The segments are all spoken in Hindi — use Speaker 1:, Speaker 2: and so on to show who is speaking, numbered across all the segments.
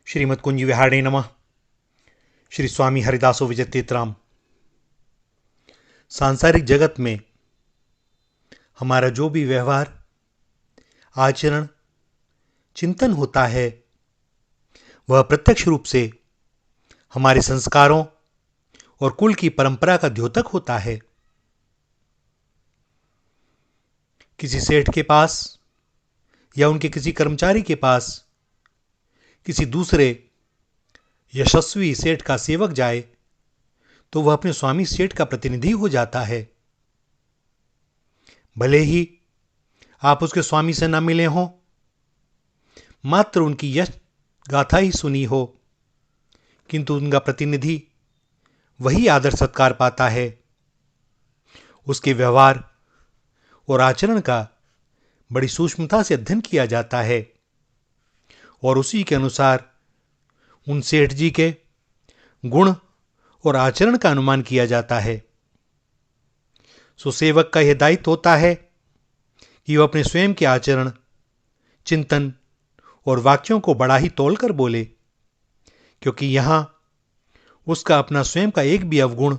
Speaker 1: श्रीमद् कुंज विहारिणे नमः। श्री स्वामी हरिदासो विजय तीर्थराम। सांसारिक जगत में हमारा जो भी व्यवहार, आचरण, चिंतन होता है वह प्रत्यक्ष रूप से हमारे संस्कारों और कुल की परंपरा का द्योतक होता है। किसी सेठ के पास या उनके किसी कर्मचारी के पास किसी दूसरे यशस्वी सेठ का सेवक जाए तो वह अपने स्वामी सेठ का प्रतिनिधि हो जाता है। भले ही आप उसके स्वामी से न मिले हों, मात्र उनकी यश गाथा ही सुनी हो, किंतु उनका प्रतिनिधि वही आदर सत्कार पाता है। उसके व्यवहार और आचरण का बड़ी सूक्ष्मता से अध्ययन किया जाता है और उसी के अनुसार उन सेठ जी के गुण और आचरण का अनुमान किया जाता है। सुसेवक का यह दायित्व होता है कि वह अपने स्वयं के आचरण, चिंतन और वाक्यों को बड़ा ही तौल कर बोले, क्योंकि यहां उसका अपना स्वयं का एक भी अवगुण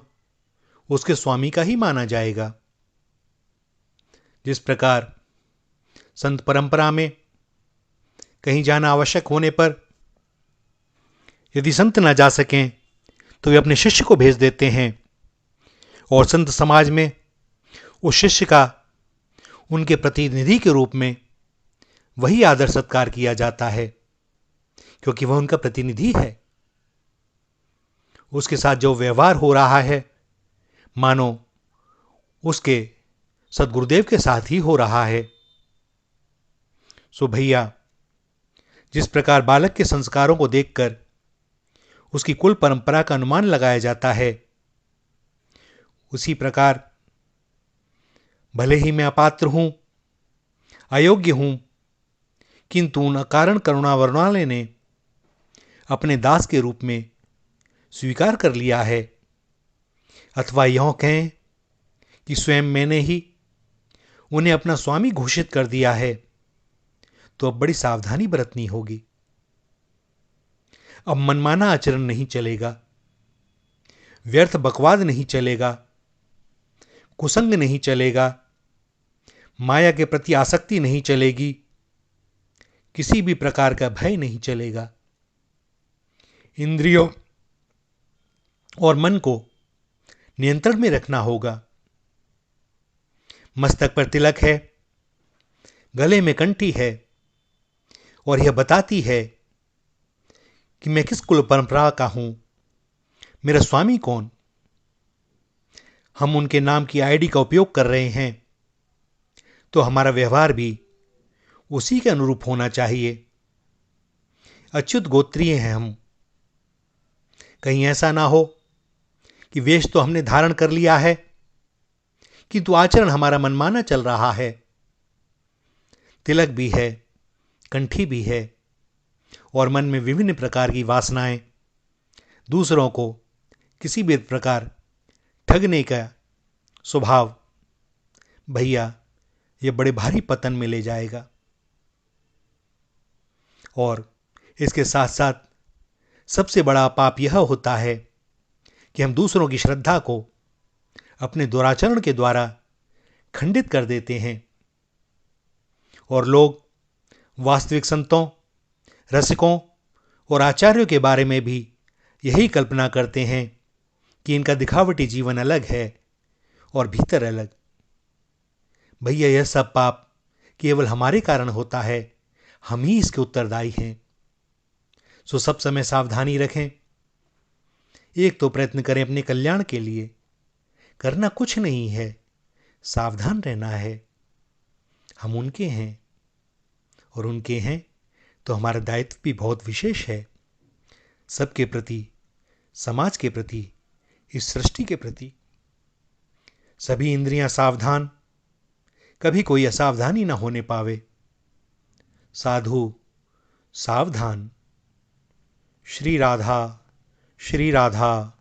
Speaker 1: उसके स्वामी का ही माना जाएगा। जिस प्रकार संत परंपरा में कहीं जाना आवश्यक होने पर यदि संत न जा सकें तो वे अपने शिष्य को भेज देते हैं और संत समाज में उस शिष्य का उनके प्रतिनिधि के रूप में वही आदर सत्कार किया जाता है, क्योंकि वह उनका प्रतिनिधि है। उसके साथ जो व्यवहार हो रहा है मानो उसके सद्गुरुदेव के साथ ही हो रहा है। सो भैया, जिस प्रकार बालक के संस्कारों को देखकर उसकी कुल परंपरा का अनुमान लगाया जाता है, उसी प्रकार भले ही मैं अपात्र हूं, अयोग्य हूं, किंतु उन अकारण करुणा वर्णालय ने अपने दास के रूप में स्वीकार कर लिया है। अथवा यह कहें कि स्वयं मैंने ही उन्हें अपना स्वामी घोषित कर दिया है, तो अब बड़ी सावधानी बरतनी होगी। अब मनमाना आचरण नहीं चलेगा, व्यर्थ बकवाद नहीं चलेगा, कुसंग नहीं चलेगा, माया के प्रति आसक्ति नहीं चलेगी, किसी भी प्रकार का भय नहीं चलेगा। इंद्रियों और मन को नियंत्रण में रखना होगा। मस्तक पर तिलक है, गले में कंठी है और यह बताती है कि मैं किस कुल परंपरा का हूं, मेरा स्वामी कौन। हम उनके नाम की आईडी का उपयोग कर रहे हैं तो हमारा व्यवहार भी उसी के अनुरूप होना चाहिए। अच्युत गोत्रीय हैं हम। कहीं ऐसा ना हो कि वेश तो हमने धारण कर लिया है किंतु आचरण हमारा मनमाना चल रहा है। तिलक भी है, कंठी भी है और मन में विभिन्न प्रकार की वासनाएं, दूसरों को किसी भी प्रकार ठगने का स्वभाव, भैया यह बड़े भारी पतन में ले जाएगा। और इसके साथ साथ सबसे बड़ा पाप यह होता है कि हम दूसरों की श्रद्धा को अपने दुराचरण के द्वारा खंडित कर देते हैं और लोग वास्तविक संतों, रसिकों और आचार्यों के बारे में भी यही कल्पना करते हैं कि इनका दिखावटी जीवन अलग है और भीतर अलग। भैया, यह सब पाप केवल हमारे कारण होता है, हम ही इसके उत्तरदायी हैं। सो सब समय सावधानी रखें। एक तो प्रयत्न करें अपने कल्याण के लिए, करना कुछ नहीं है, सावधान रहना है। हम उनके हैं और उनके हैं तो हमारा दायित्व भी बहुत विशेष है, सबके प्रति, समाज के प्रति, इस सृष्टि के प्रति। सभी इंद्रियां सावधान, कभी कोई असावधानी ना होने पावे। साधु सावधान। श्री राधा, श्री राधा,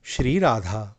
Speaker 1: श्री राधा।